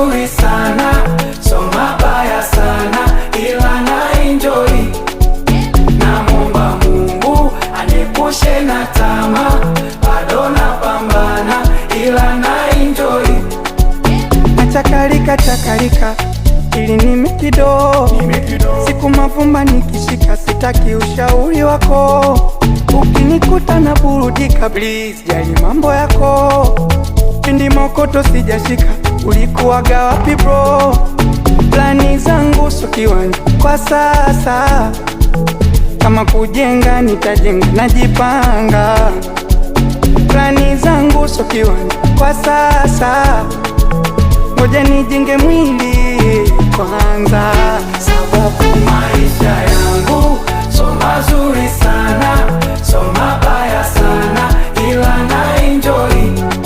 mazuri sana, so mabaya sana, ila na enjoy. Namuomba Mungu aniepushe na tamaa, bado napambana, ila na enjoy. Chakarika ili nimekido, siku mavumba nikishika, sitaki ushauri wako. Ukinikuta na burudika, please jali mambo yako. Pindi mokoto sijashika, ulikuwaga wapi bro? Plani zangu so kiwanja kwa sasa, kama kujenga nitajenga, najipanga. Plani zangu so kiwanja kwa sasa, ngoja nijenge mwili kwanza. Sababu maisha yangu so mazuri sana, so